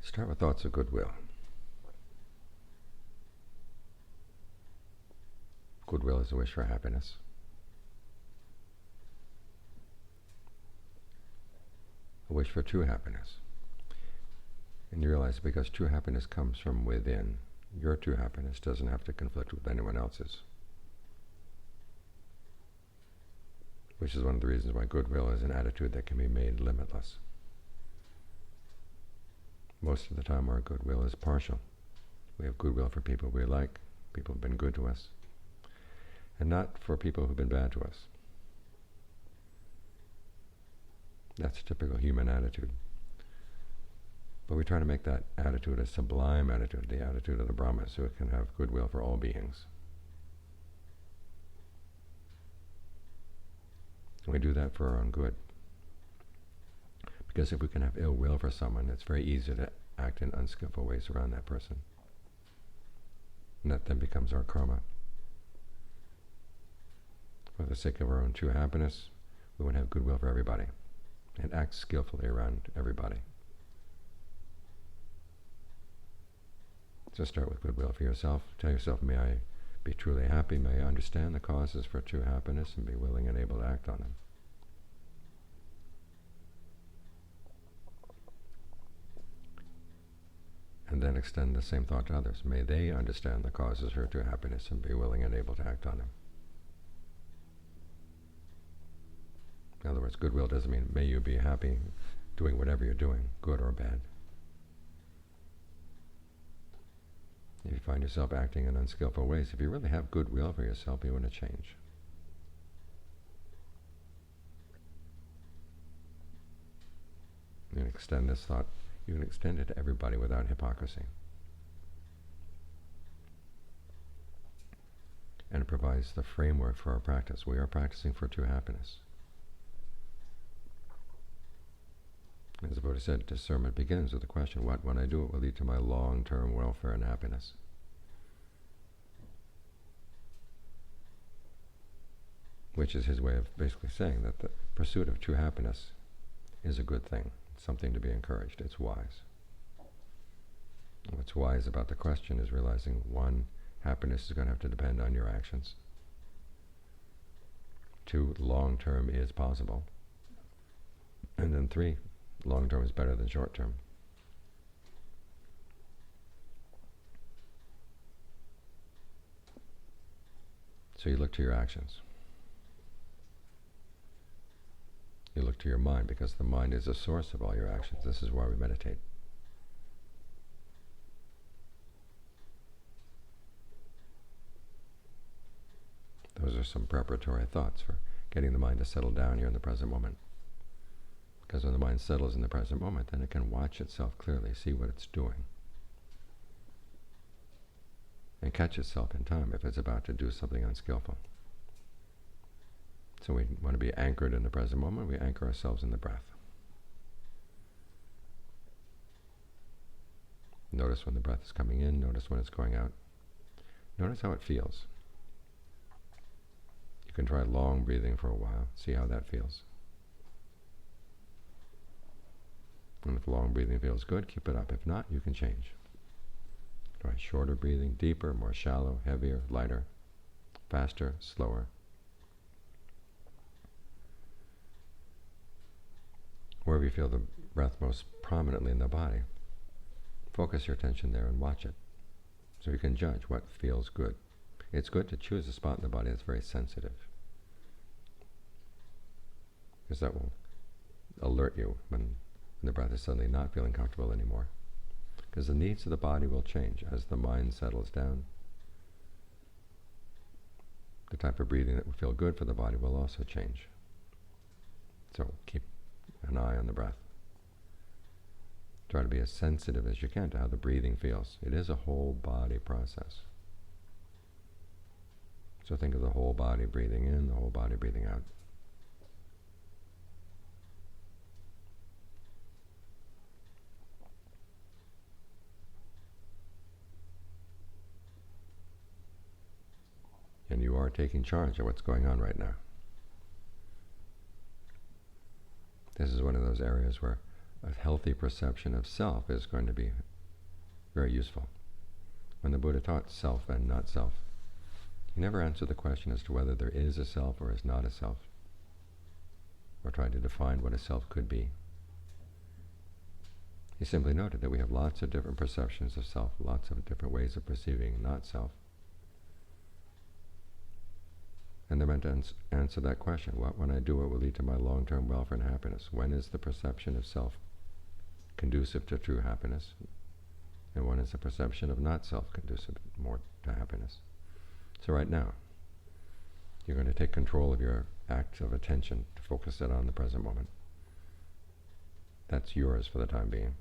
Start with thoughts of goodwill. Goodwill is a wish for happiness. A wish for true happiness. And you realize because true happiness comes from within, your true happiness doesn't have to conflict with anyone else's. Which is one of the reasons why goodwill is an attitude that can be made limitless. Most of the time our goodwill is partial. We have goodwill for people we like, people who have been good to us, and not for people who have been bad to us. That's a typical human attitude. But we try to make that attitude a sublime attitude, the attitude of the Brahmas, who can have goodwill for all beings. We do that for our own good. Because if we can have ill will for someone, it's very easy to act in unskillful ways around that person. And that then becomes our karma. For the sake of our own true happiness, we want to have goodwill for everybody and act skillfully around everybody. So start with goodwill for yourself. Tell yourself, may I be truly happy, may I understand the causes for true happiness and be willing and able to act on them. And then extend the same thought to others. May they understand the causes for true happiness and be willing and able to act on them. In other words, goodwill doesn't mean may you be happy doing whatever you're doing, good or bad. If you find yourself acting in unskillful ways, if you really have goodwill for yourself, you want to change. You can extend this thought. You can extend it to everybody without hypocrisy. And it provides the framework for our practice. We are practicing for true happiness. As the Buddha said, discernment begins with the question, what, when I do it, will lead to my long-term welfare and happiness? Which is his way of basically saying that the pursuit of true happiness is a good thing, something to be encouraged. It's wise. What's wise about the question is realizing, one, happiness is going to have to depend on your actions. Two, long-term is possible. And then three, long-term is better than short-term. So you look to your actions. You look to your mind, because the mind is the source of all your actions. This is why we meditate. Those are some preparatory thoughts for getting the mind to settle down here in the present moment. Because when the mind settles in the present moment, then it can watch itself clearly, see what it's doing, and catch itself in time if it's about to do something unskillful. So we want to be anchored in the present moment. We anchor ourselves in the breath. Notice when the breath is coming in, notice when it's going out. Notice how it feels. You can try long breathing for a while, see how that feels. And if long breathing feels good, keep it up. If not, you can change. Try shorter breathing, deeper, more shallow, heavier, lighter, faster, slower. Wherever you feel the breath most prominently in the body, focus your attention there and watch it, so you can judge what feels good. It's good to choose a spot in the body that's very sensitive, because that will alert you when the breath is suddenly not feeling comfortable anymore. Because the needs of the body will change as the mind settles down. The type of breathing that will feel good for the body will also change. So keep an eye on the breath. Try to be as sensitive as you can to how the breathing feels. It is a whole body process. So think of the whole body breathing in, the whole body breathing out. And you are taking charge of what's going on right now. This is one of those areas where a healthy perception of self is going to be very useful. When the Buddha taught self and not self, he never answered the question as to whether there is a self or is not a self, or tried to define what a self could be. He simply noted that we have lots of different perceptions of self, lots of different ways of perceiving not self. And they're meant to answer that question. What, when I do it, will lead to my long-term welfare and happiness? When is the perception of self conducive to true happiness? And when is the perception of not self conducive more to happiness? So right now, you're going to take control of your act of attention to focus it on the present moment. That's yours for the time being.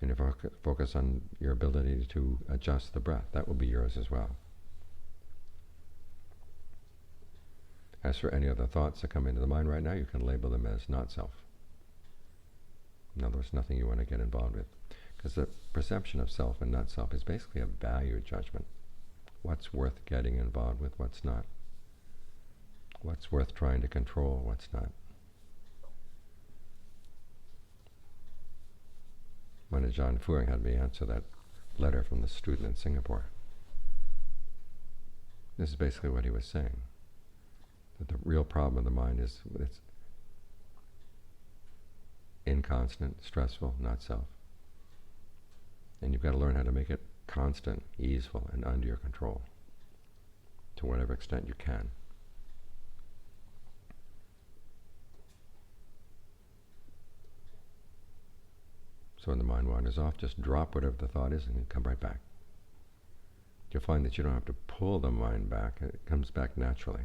And if you focus on your ability to adjust the breath, that will be yours as well. As for any other thoughts that come into the mind right now, you can label them as not self. In other words, nothing you want to get involved with. Because the perception of self and not self is basically a value judgment. What's worth getting involved with, what's not? What's worth trying to control, what's not? When Ajaan had me answer that letter from the student in Singapore, this is basically what he was saying. That the real problem of the mind is it's inconstant, stressful, not self. And you've got to learn how to make it constant, easeful, and under your control, to whatever extent you can. So when the mind wanders off, just drop whatever the thought is and then come right back. You'll find that you don't have to pull the mind back, it comes back naturally.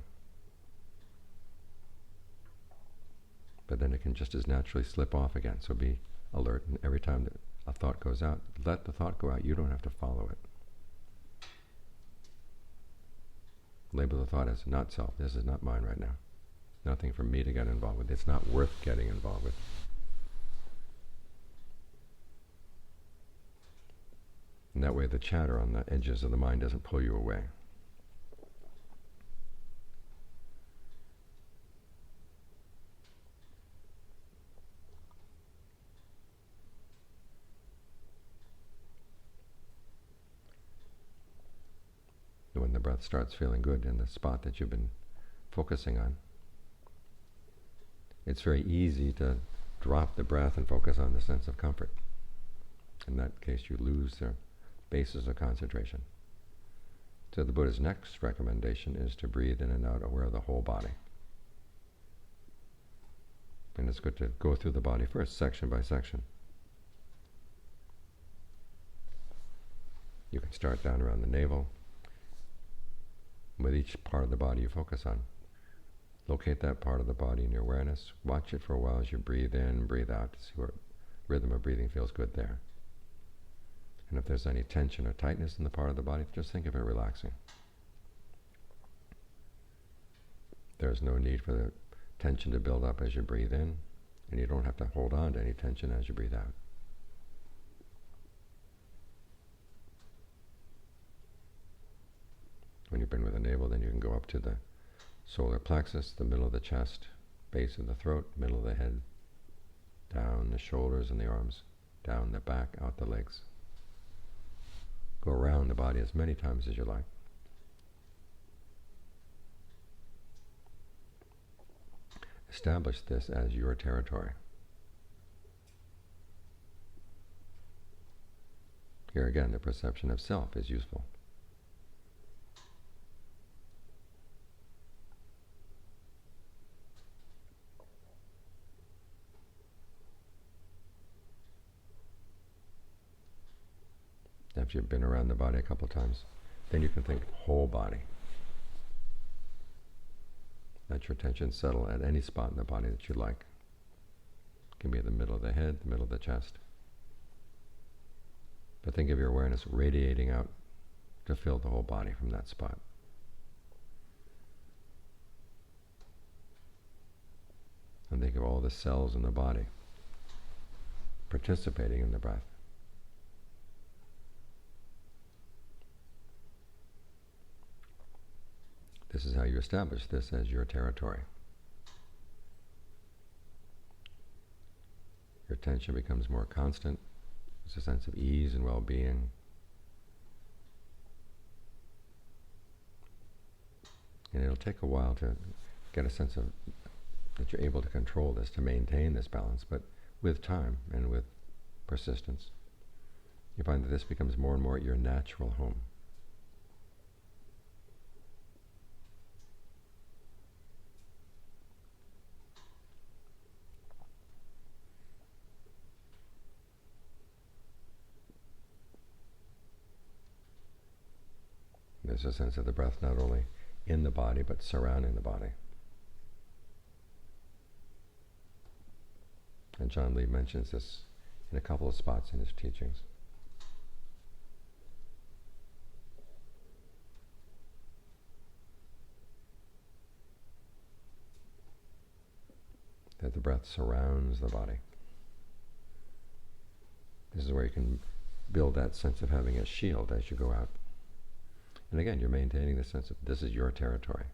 But then it can just as naturally slip off again, so be alert, and every time that a thought goes out, let the thought go out, you don't have to follow it. Label the thought as not self, this is not mine right now. Nothing for me to get involved with, it's not worth getting involved with. And that way the chatter on the edges of the mind doesn't pull you away. And when the breath starts feeling good in the spot that you've been focusing on, it's very easy to drop the breath and focus on the sense of comfort. In that case, you lose the basis of concentration. So the Buddha's next recommendation is to breathe in and out, aware of the whole body. And it's good to go through the body first, section by section. You can start down around the navel. With each part of the body you focus on, locate that part of the body in your awareness. Watch it for a while as you breathe in, breathe out, to see what rhythm of breathing feels good there. And if there's any tension or tightness in the part of the body, just think of it relaxing. There's no need for the tension to build up as you breathe in, and you don't have to hold on to any tension as you breathe out. When you've been with the navel, then you can go up to the solar plexus, the middle of the chest, base of the throat, middle of the head, down the shoulders and the arms, down the back, out the legs. Go around the body as many times as you like. Establish this as your territory. Here again, the perception of self is useful. After you've been around the body a couple of times, then you can think whole body. Let your attention settle at any spot in the body that you like. It can be in the middle of the head, the middle of the chest. But think of your awareness radiating out to fill the whole body from that spot. And think of all the cells in the body participating in the breath. This is how you establish this as your territory. Your attention becomes more constant. There's a sense of ease and well-being. And it'll take a while to get a sense of that you're able to control this, to maintain this balance, but with time and with persistence, you find that this becomes more and more your natural home. There's a sense of the breath not only in the body, but surrounding the body. And John Lee mentions this in a couple of spots in his teachings. That the breath surrounds the body. This is where you can build that sense of having a shield as you go out. And again, you're maintaining the sense of this is your territory.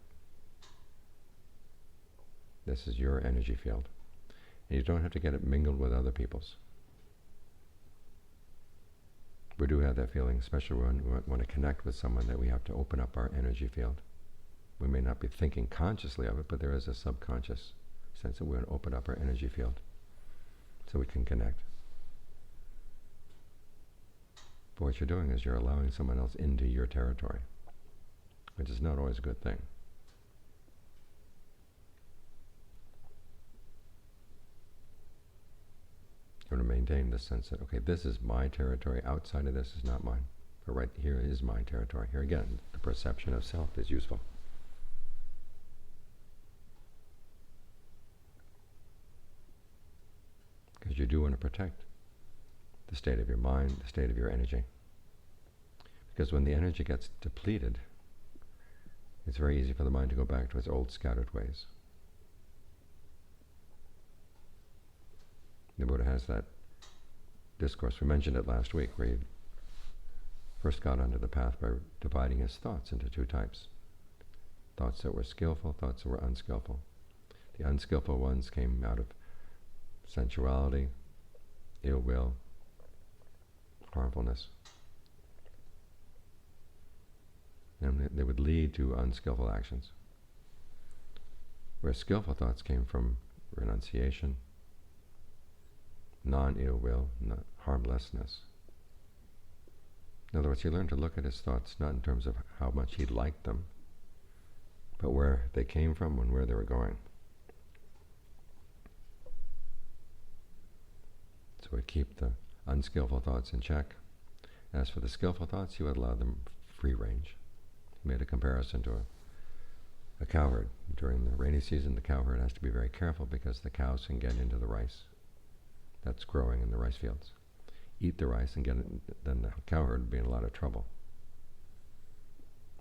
This is your energy field. And you don't have to get it mingled with other people's. We do have that feeling, especially when we want to connect with someone, that we have to open up our energy field. We may not be thinking consciously of it, but there is a subconscious sense that we want to open up our energy field so we can connect. But what you're doing is you're allowing someone else into your territory, which is not always a good thing. You want to maintain the sense that, okay, this is my territory, outside of this is not mine. But right here is my territory. Here again, the perception of self is useful. Because you do want to protect the state of your mind, the state of your energy. Because when the energy gets depleted, it's very easy for the mind to go back to its old scattered ways. The Buddha has that discourse, we mentioned it last week, where he first got onto the path by dividing his thoughts into two types. Thoughts that were skillful, thoughts that were unskillful. The unskillful ones came out of sensuality, ill will, harmfulness. And they would lead to unskillful actions. Whereas skillful thoughts came from renunciation, non-ill will, harmlessness. In other words, he learned to look at his thoughts not in terms of how much he liked them, but where they came from and where they were going. So he'd keep the unskillful thoughts in check. As for the skillful thoughts, he would allow them free range. He made a comparison to a cowherd. During the rainy season, the cowherd has to be very careful because the cows can get into the rice that's growing in the rice fields. Eat the rice and get it, then the cowherd would be in a lot of trouble.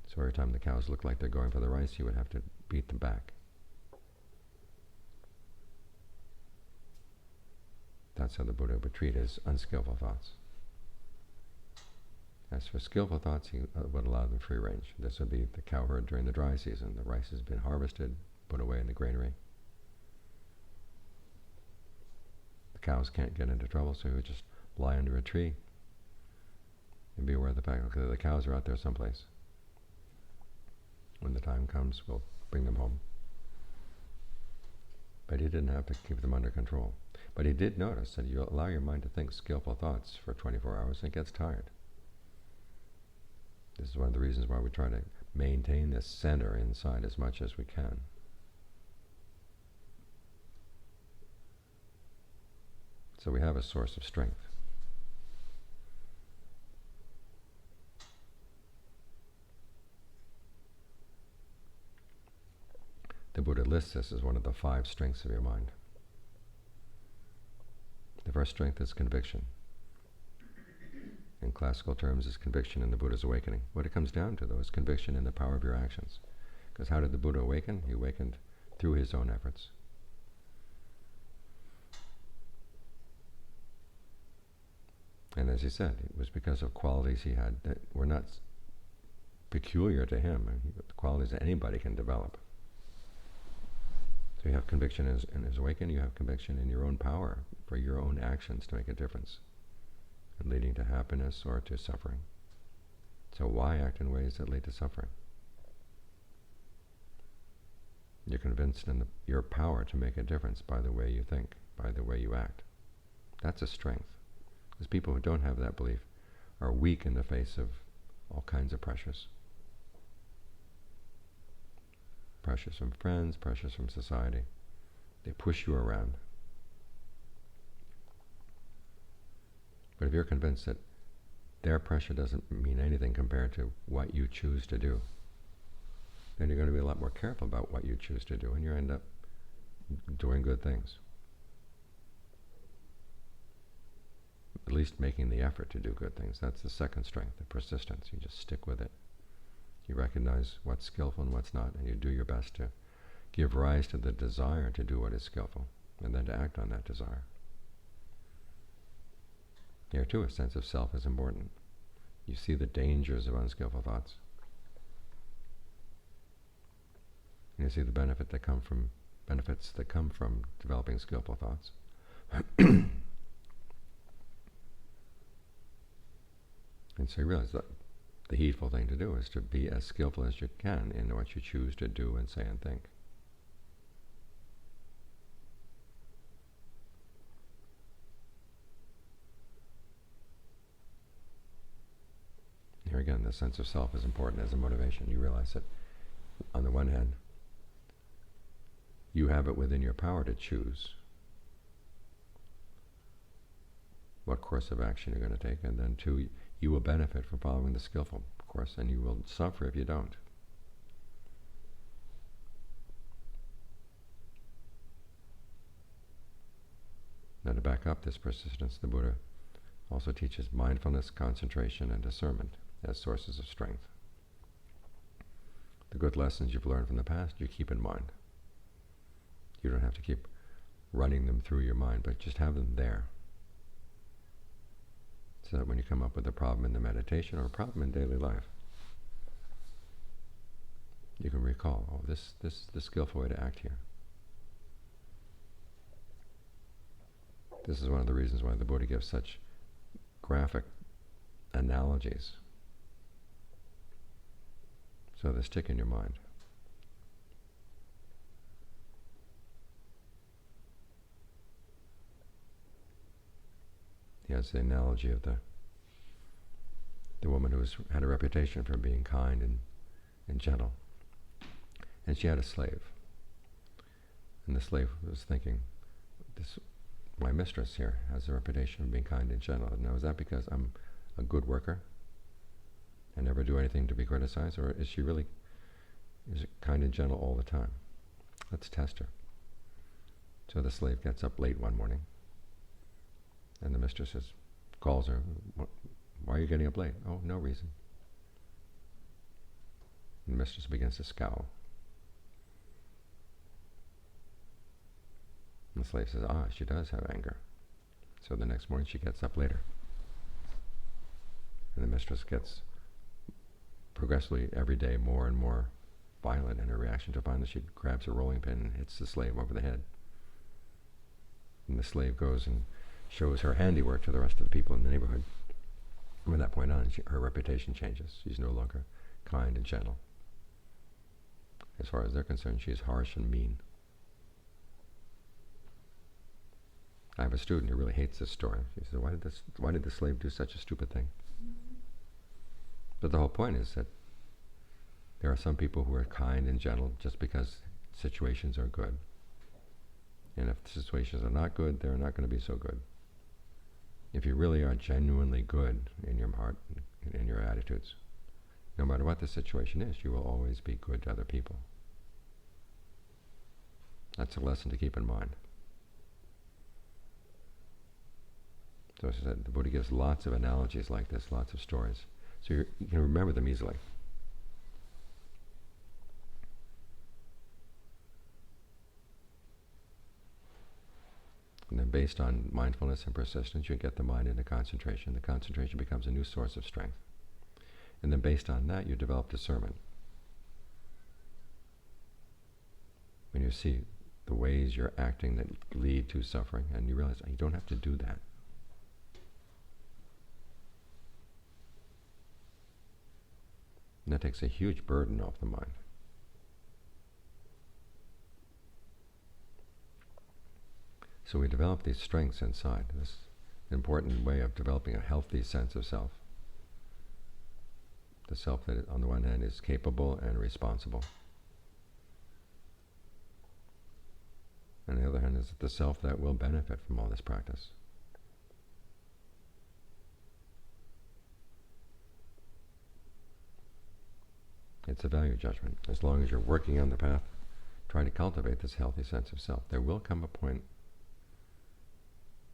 So every time the cows look like they're going for the rice, he would have to beat them back. That's how the Buddha would treat his unskillful thoughts. As for skillful thoughts, he would allow them free range. This would be the cowherd during the dry season. The rice has been harvested, put away in the granary. The cows can't get into trouble, so he would just lie under a tree and be aware of the fact that the cows are out there someplace. When the time comes, we'll bring them home. But he didn't have to keep them under control. But he did notice that you allow your mind to think skillful thoughts for 24 hours and it gets tired. This is one of the reasons why we try to maintain this center inside as much as we can. So we have a source of strength. The Buddha lists this as one of the 5 strengths of your mind. The first strength is conviction. In classical terms, is conviction in the Buddha's awakening. What it comes down to, though, is conviction in the power of your actions. Because how did the Buddha awaken? He awakened through his own efforts. And as he said, it was because of qualities he had that were not peculiar to him, the qualities that anybody can develop. So you have conviction in his awakening, you have conviction in your own power for your own actions to make a difference, leading to happiness or to suffering. So why act in ways that lead to suffering? You're convinced in your power to make a difference by the way you think, by the way you act. That's a strength. Because people who don't have that belief are weak in the face of all kinds of pressures. Pressures from friends, pressures from society. They push you around. But if you're convinced that their pressure doesn't mean anything compared to what you choose to do, then you're going to be a lot more careful about what you choose to do, and you end up doing good things. At least making the effort to do good things. That's the second strength, the persistence. You just stick with it. You recognize what's skillful and what's not, and you do your best to give rise to the desire to do what is skillful, and then to act on that desire. Here too, a sense of self is important. You see the dangers of unskillful thoughts. You see the benefits that come from developing skillful thoughts. And so you realize that the heedful thing to do is to be as skillful as you can in what you choose to do and say and think. Here again, the sense of self is important as a motivation. You realize that, on the one hand, you have it within your power to choose what course of action you're going to take, and then two, you will benefit from following the skillful course, and you will suffer if you don't. Now, to back up this persistence, the Buddha also teaches mindfulness, concentration, and discernment as sources of strength. The good lessons you've learned from the past, you keep in mind. You don't have to keep running them through your mind, but just have them there. So that when you come up with a problem in the meditation or a problem in daily life, you can recall, oh, this is the skillful way to act here. This is one of the reasons why the Buddha gives such graphic analogies, so they stick in your mind. He has the analogy of the woman who had a reputation for being kind and gentle. And she had a slave. And the slave was thinking, my mistress here has a reputation of being kind and gentle. Now, is that because I'm a good worker? I never do anything to be criticized? Or is it kind and gentle all the time? Let's test her. So the slave gets up late one morning, and the mistress calls her, why are you getting up late? Oh, no reason. And the mistress begins to scowl. And the slave says, she does have anger. So the next morning she gets up later. And the mistress gets progressively every day more and more violent in her reaction, to finally she grabs a rolling pin and hits the slave over the head. And the slave goes and shows her handiwork to the rest of the people in the neighborhood. From that point on, her reputation changes. She's no longer kind and gentle. As far as they're concerned, she is harsh and mean. I have a student who really hates this story. She says, why did the slave do such a stupid thing? But the whole point is that there are some people who are kind and gentle just because situations are good. And if the situations are not good, they're not going to be so good. If you really are genuinely good in your heart and in your attitudes, no matter what the situation is, you will always be good to other people. That's a lesson to keep in mind. So as I said, the Buddha gives lots of analogies like this, lots of stories. So you can remember them easily. And then based on mindfulness and persistence, you get the mind into concentration. The concentration becomes a new source of strength. And then based on that, you develop discernment. When you see the ways you're acting that lead to suffering, and you realize you don't have to do that. And that takes a huge burden off the mind. So we develop these strengths inside. This is an important way of developing a healthy sense of self. The self that, on the one hand, is capable and responsible. On the other hand, is the self that will benefit from all this practice. It's a value judgment. As long as you're working on the path, trying to cultivate this healthy sense of self, there will come a point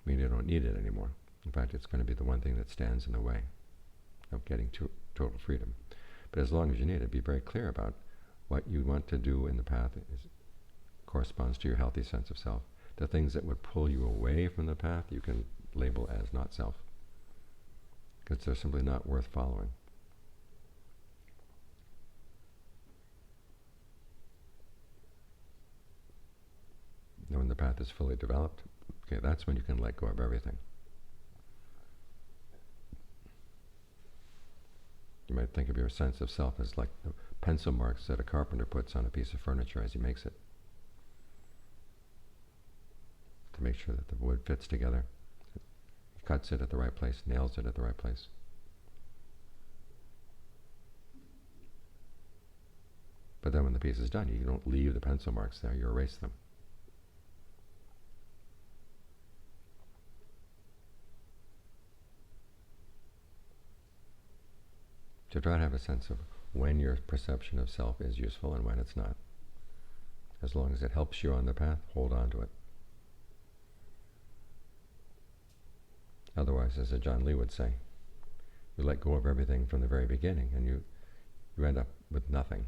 when you don't need it anymore. In fact, it's going to be the one thing that stands in the way of getting to total freedom. But as long as you need it, be very clear about what you want to do in the path corresponds to your healthy sense of self. The things that would pull you away from the path, you can label as not self, because they're simply not worth following. Now, when the path is fully developed, okay, that's when you can let go of everything. You might think of your sense of self as like the pencil marks that a carpenter puts on a piece of furniture as he makes it, to make sure that the wood fits together. He cuts it at the right place, nails it at the right place. But then when the piece is done, you don't leave the pencil marks there, you erase them. To try to have a sense of when your perception of self is useful and when it's not. As long as it helps you on the path, hold on to it. Otherwise, as Ajaan would say, you let go of everything from the very beginning and you end up with nothing.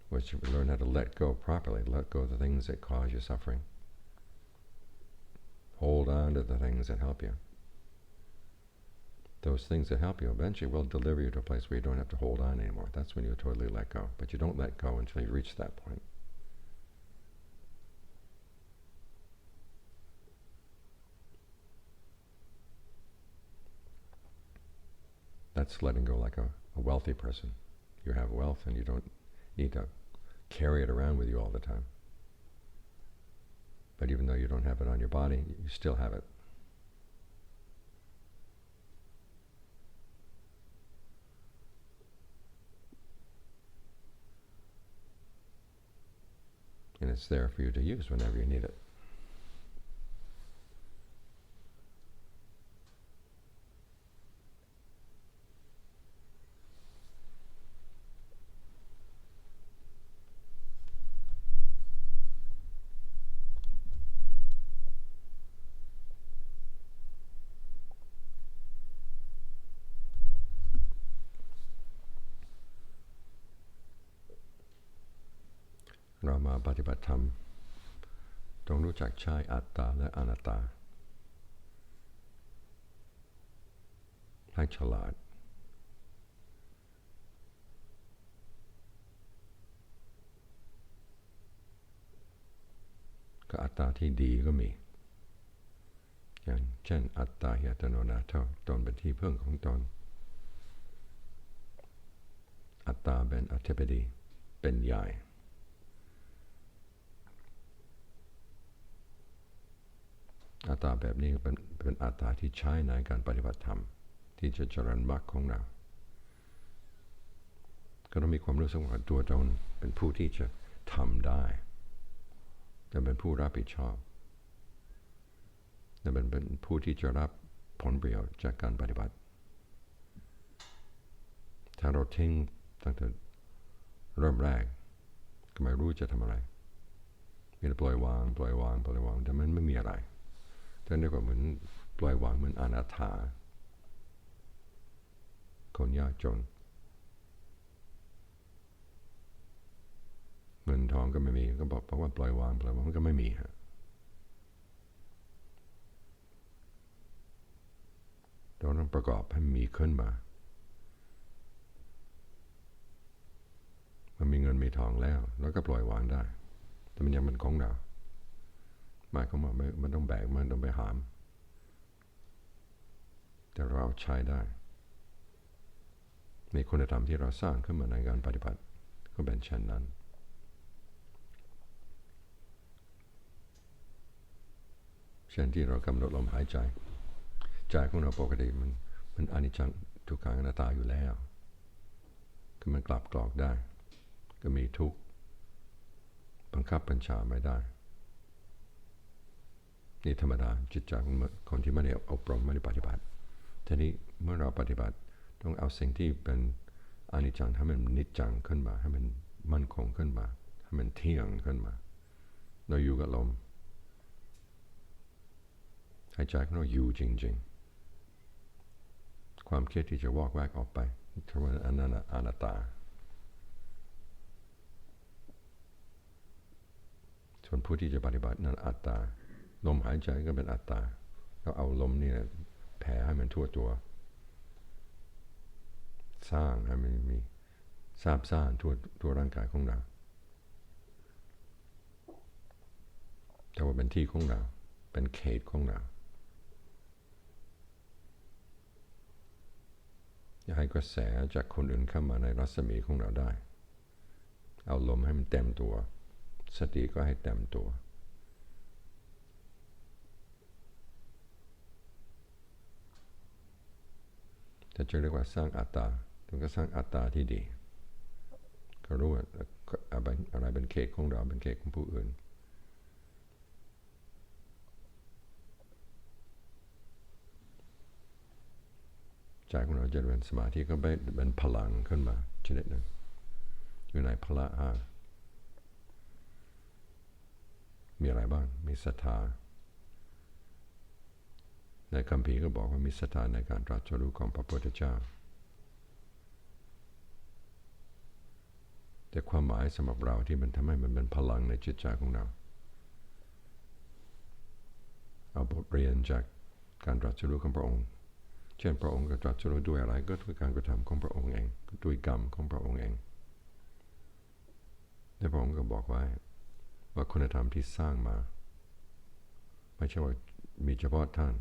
Which you learn how to let go properly, let go of the things that cause you suffering. Hold on to the things that help you. Those things that help you eventually will deliver you to a place where you don't have to hold on anymore. That's when you totally let go. But you don't let go until you reach that point. That's letting go like a wealthy person. You have wealth and you don't need to carry it around with you all the time. But even though you don't have it on your body, you still have it. And it's there for you to use whenever you need it.เรามาปฏิบัติธรรมต้องรู้จักใช้อัตตาและอนัตตาให้ฉลาดก็อัตตาที่ดีก็มีอย่างเช่นอัตตาหิอัตโนนาโถตนเป็นที่พึ่งของตนอัตตาเป็นอธิบดีเป็นใหญ่อัตตาแบบนี้เป็นอัตตาที่ใช้ในการปฏิบัติธรรมที่จะเจริญมรรคของเราก็ต้องมีความรู้สึกว่าตัวตนเป็นผู้ที่จะทำได้จะเป็นผู้รับผิดชอบจะเป็นผู้ที่จะรับผลประโยชน์จากการปฏิบัติถ้าเราทิ้งตั้งแต่เริ่มแรกก็ไม่รู้จะทำอะไรมีแต่ปล่อยวางแต่มันไม่มีอะไรจะเรียกว่าเหมือนปล่อยวางเหมือนอนาถาคนยากจนเงินทองก็ไม่มีก็บอกว่าปล่อยวางมันก็ไม่มีฮะเราต้องประกอบให้มีขึ้นมา ทองแล้วก็ปล่อยวางได้แต่มันยังเป็นของเราหมายความว่ามันต้องแบกมันต้องไปหามแต่เราใช้ได้ในคุณธรรมที่เราสร้างขึ้นมาในการปฏิบัติก็เป็นเช่นนั้นเช่นที่เรากำหนดลมหายใจใจของเราปกติมันอนิจจังทุกขังอนัตตาอยู่แล้วคือมันกลับกรอกได้ก็มีทุกข์บังคับบัญชาไม่ได้นี่ธรรมดาจิตใจของคนที่ไม่ได้อบรมไม่ได้ปฏิบัติทีนี้เมื่อเราปฏิบัติต้องเอาสิ่งที่เป็นอนิจจังให้มันนิจจังขึ้นมาให้มันมั่นคงขึ้นมาให้มันเที่ยงขึ้นมาเราอยู่กับลมหายใจของเราอยู่จริงๆความคิดที่จะวอกแวกออกไปถือว่าอันนั้นอนัตตาส่วนผู้ที่จะปฏิบัตินั้นอัตตาลมหายใจก็เป็นอัตตาเราเอาลมนี่แผ่ให้มันทั่วตัวสร้างให้มันมีซาบซ่านทั่วร่างกายของเราแต่ว่าเป็นที่ของเราเป็นเขตของเราอย่าให้กระแสจากคนอื่นเข้ามาในรัศมีของเราได้เอาลมให้มันเต็มตัวสติก็ให้เต็มตัวจะเรียกว่าสร้างอัตตาต้องก็สร้างอัตตาที่ดีก็รู้ว่าอะไรเป็นเขตของเราเป็นเขตของผู้อื่นใจของเราจะเป็นสมาธิก็เป็นพลังขึ้นมาชนิดหนึ่งอยู่ในพละมีอะไรบ้างมีศรัทธาในคัมภีร์ก็บอกว่ามีศรัทธาในการตรัสรู้ของพระพุทธเจ้าแต่ความหมายสำหรับเราที่มันทำให้มันเป็นพลังในจิตใจของเราเอาบทเรียนจากการตรัสรู้ของพระองค์เช่นพระองค์ก็ตรัสรู้ด้วยอะไรก็ด้วยการกระทำของพระองค์เองด้วยกรรมของพระองค์เองและพระองค์ก็บอกไว้ว่าคุณธรรมที่สร้างมาไม่ใช่ว่ามีเฉพาะท่าน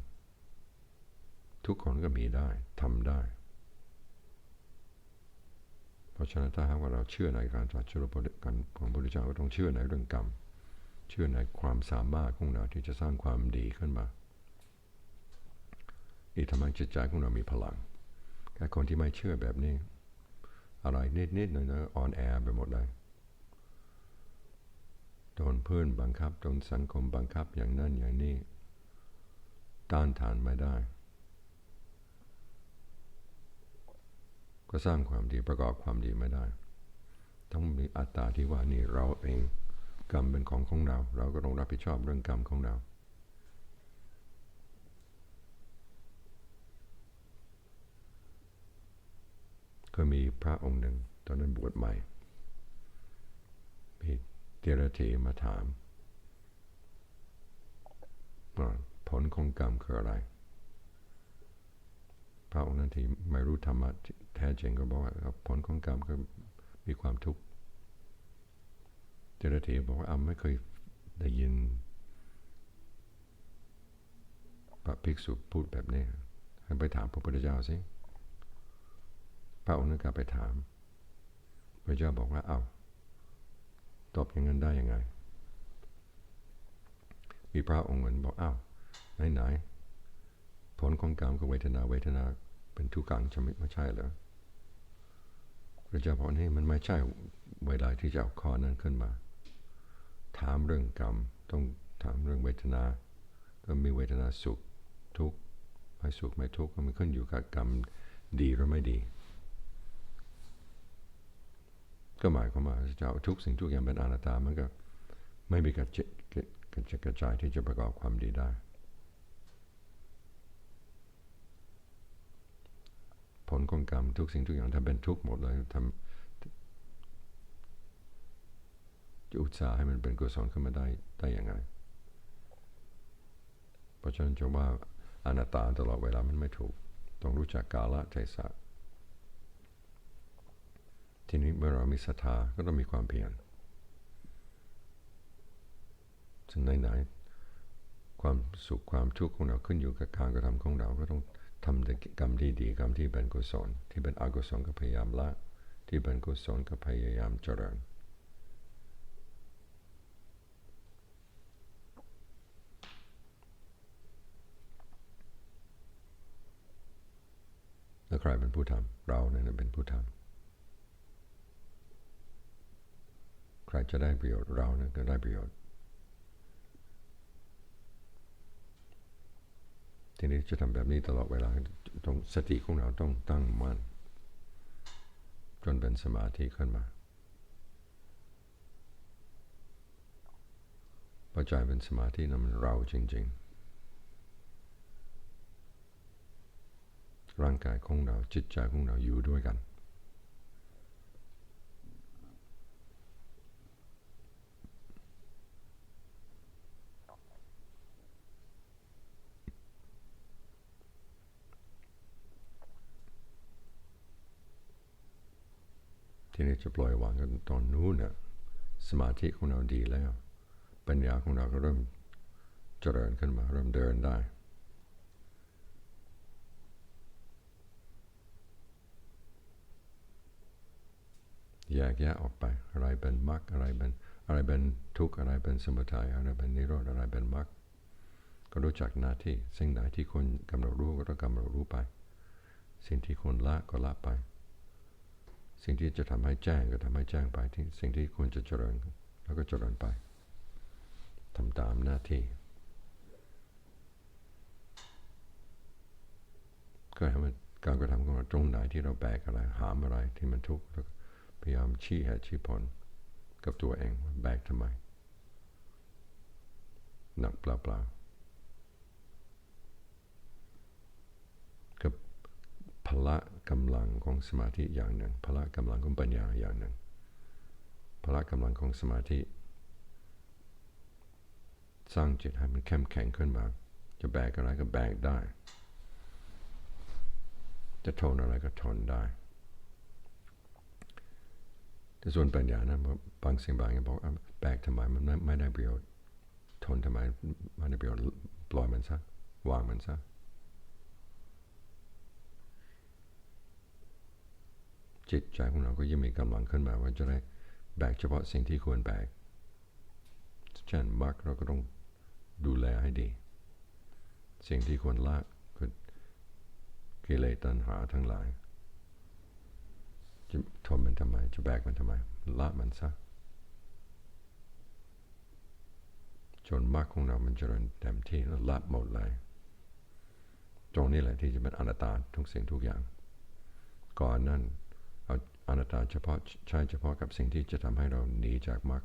ทุกคนก็มีได้ทำได้เพราะฉะนั้นถ้าหากว่าเราเชื่อในการตรัสรู้ของพระพุทธเจ้าก็ต้องเชื่อในเรื่องกรรมเชื่อในความสามารถของเราที่จะสร้างความดีขึ้นมาที่ทำให้จิตใจของเรามีพลังแต่คนที่ไม่เชื่อแบบนี้อะไรนิดๆหน่อยๆอ่อนแอไปหมดเลยโดนเพื่อนบังคับโดนสังคมบังคับอย่างนั้นอย่างนี้ต้านทานไม่ได้ก็สร้างความดีประกอบความดีไม่ได้ต้องมีอัตตาที่ว่านี่เราเองกรรมเป็นของเราเราก็ต้องรับผิดชอบเรื่องกรรมของเราก็มีพระองค์หนึ่งตอนนั้นบวชใหม่มีเดรัจฉีมาถามว่าผลของกรรมคืออะไรพระองค์นั้นที่ไม่รู้ธรรมะแท้จริงก็บอกว่าผลของกรรมก็มีความทุกข์เดรัจฉีบอกว่าไม่เคยได้ยินพระภิกษุพูดแบบนี้ให้ไปถามพระพุทธเจ้าสิพระองค์นั้นก็ไปถามพระเจ้าบอกว่าตอบอย่างนั้นได้ยังไงมีพระองค์หนึ่งบอกไหนผลของกรรมกับเวทนาเป็นทุกขังจะไม่ใช่เหรอพระเจ้าบอกนี่มันไม่ใช่เวลาที่จะเอาข้อนั้นขึ้นมาถามเรื่องกรรมต้องถามเรื่องเวทนาก็มีเวทนาสุขทุกข์ไม่สุขไม่ทุกข์มันขึ้นอยู่กับกรรมดีหรือไม่ดีก็หมายความว่าจะเอาทุกสิ่งทุกอย่างเป็นอนัตตามันก็ไม่มีกระจายที่จะประกอบความดีได้ผลของกรรมทุกสิ่งทุกอย่างถ้าเป็นทุกข์หมดเลยจะอุตส่าห์ให้มันเป็นกุศลขึ้นมาได้ยังไงเพราะฉะนั้นจะว่าอนัตตาตลอดเวลามันไม่ถูกต้องรู้จักกาลเทศะท ทีนี้เมื่อเรามีศรัทธาก็ต้องมีความเพียรส่วนไหนๆความสุขความทุกข์ของเราขึ้นอยู่กับการกระทำของเราก็ต้องทำแต่กรรมที่ดีกรรมที่เป็นกุศลที่เป็นอกุศลก็พยายามละที่เป็นกุศลก็พยายามเจริญแล้วใครเป็นผู้ทำเราเนี่ยเป็นผู้ทำใครจะได้ประโยชน์เราเนี่ยก็ได้ประโยชน์ทีนี้จะทำแบบนี้ตลอดเวลาต้องสติของเราต้องตั้งมั่นจนเป็นสมาธิขึ้นมาพอใจเป็นสมาธินั้นมันเราจริงๆร่างกายของเราจิตใจของเราอยู่ด้วยกันทีนี้จะปล่อยวางกันตอนนู้นเนี่ยสมาธิของเราดีแล้วปัญญาของเราก็เริ่มเจริญขึ้นมาเริ่มเดินได้แยกแยะออกไปอะไรเป็นมรรคอะไรเป็นทุกข์อะไรเป็นสมุทัยอะไรเป็นนิโรธอะไรเป็นมรรคก็รู้จักหน้าที่สิ่งไหนที่คนกำหนดรู้ก็ต้องกำหนดรู้ไปสิ่งที่คนละก็ละไปสิ่งที่จะทำให้แจ้งก็ทำให้แจ้งไปสิ่งที่ควรจะเจริญแล้วก็เจริญไปทำตามหน้าที่ก็ให้มันการกระทำของเราตรงไหนที่เราแบกอะไรหามอะไรที่มันทุกข์แล้วพยายามชี้เหตุชี้ผลกับตัวเองว่าแบกทำไมหนักเปล่าๆกับพละกำลังของสมาธิอย่างหนึ่งพละกำลังของปัญญาอย่างหนึ่งพละกำลังของสมาธิสร้างจิตให้มันเข้มแข็งขึ้นมาจะแบกอะไรก็แบกได้จะทนอะไรก็ทนได้แต่ส่วนปัญญานะบางสิ่งบางอย่างบอกแบกทำไมมันไม่ได้ประโยชน์ทนทำไมไม่ได้ประโยชน์ปล่อยมันซะวางมันซะจิตใจของเราก็ยิ่งมีกำลังขึ้นมาว่าจะได้แบกเฉพาะสิ่งที่ควรแบกเช่นมรรคเราก็ต้องดูแลให้ดีสิ่งที่ควรละคือกิเลสตัณหาทั้งหลายจะทนมันทำไมจะแบกมันทำไมละมันซะจนมรรคของเรามันเจริญเต็มที่แล้วละหมดเลยตรงนี้แหละที่จะเป็นอนัตตาทุกสิ่งทุกอย่างก่อนนั้นเอาอนัตตาเฉพาะใช้เฉพาะกับสิ่งที่จะทำให้เราหนีจากมรรค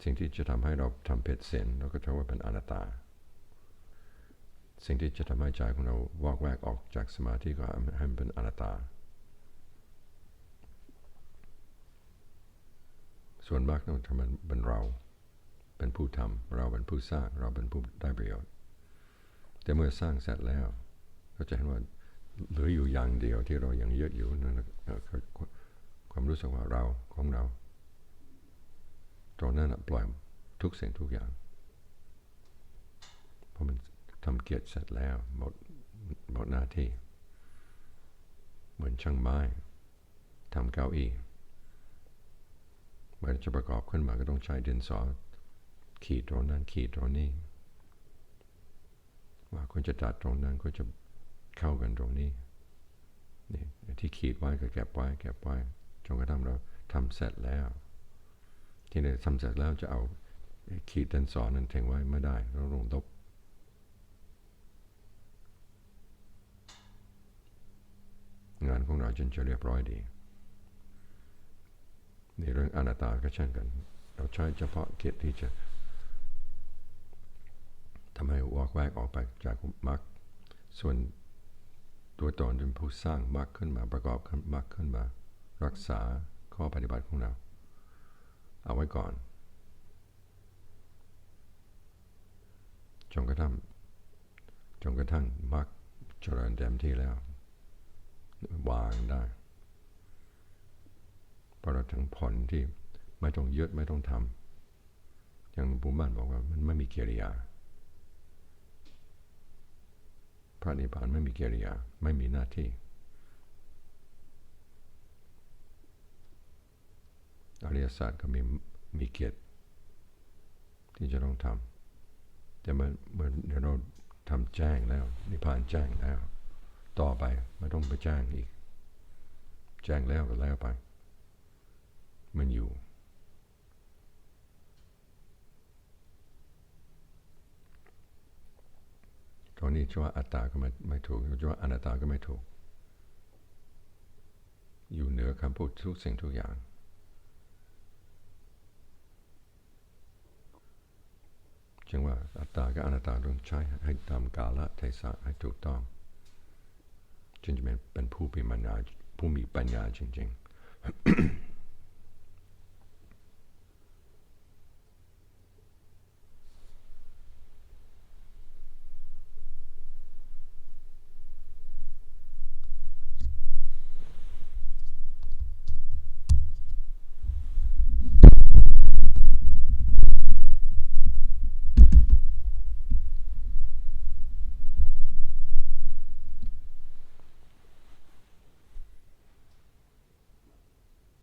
สิ่งที่จะทำให้เราทำผิดศีลเราก็ถือว่าเป็นอนัตตาสิ่งที่จะทำให้ใจของเราวอกแวกออกจากสมาธิก็ให้มันเป็นอนัตตาส่วนมากต้องทำมันเป็นเราเป็นผู้ทำเราเป็นผู้สร้างเราเป็นผู้ได้ประโยชน์แต่เมื่อสร้างเสร็จแล้วก็จะเห็นว่าเหลืออยู่อย่างเดียวที่เรายังยึดอยู่นั่นคือความรู้สึกว่าเราของเราตรงนั้นปล่อยทุกสิ่งทุกอย่างเพราะมันทำเกียรติเสร็จแล้วหมดหน้าที่เหมือนช่างไม้ทำเก้าอี้เมื่อจะประกอบขึ้นมาก็ต้องใช้ดินสอขีดตรงนั้นขีดตรงนี้ว่าควรจะตัดตรงนั้นควรจะเข้ากันตรงนี้นี่ที่ขีดไว้ก็เก็บไว้จนกระทั่งเราทำเสร็จแล้วทีนี้ทำเสร็จแล้วจะเอาขีดดินสอนั้นทิ้งไว้ไม่ได้เราต้องลบงานของเราจนจะเรียบร้อยดีในเรื่องอนัตตาก็เช่นกันเราใช้เฉพาะกิจที่จะทำให้วอกแวกออกไปจากมรรคส่วนตัวตนเป็นผู้สร้างมรรคขึ้นมาประกอบมรรคขึ้นมารักษาข้อปฏิบัติของเราเอาไว้ก่อนจนกระทั่งมรรคเจริญเต็มที่แล้ววางได้ อเราถึงผลที่ไม่ต้องยึดไม่ต้องทำอย่างหลวงปู่มั่นบอกว่ามันไม่มีกิริยาพระนิพพานไม่มีกิริยาไม่มีหน้าที่อริยสัจก็มีเกียรติที่จะต้องทำแต่เมื่อเราทำแจ้งแล้วนิพพานแจ้งแล้วต่อไปไม่ต้องไปแจ้งอีกแจ้งแล้วก็แล้วไปมันอยู่ตอนนี้จะว่าอัตตาก็ไม่ถูกจะว่าอนัตตาก็ไม่ถูกอยู่เหนือคำพูดทุกสิ่งทุกอย่างจึงว่าอัตตากับอนัตตาต้องใช้ให้ตามกาลเทศะให้ถูกต้องจึงจะเป็นผู้มีปัญญาจริงๆ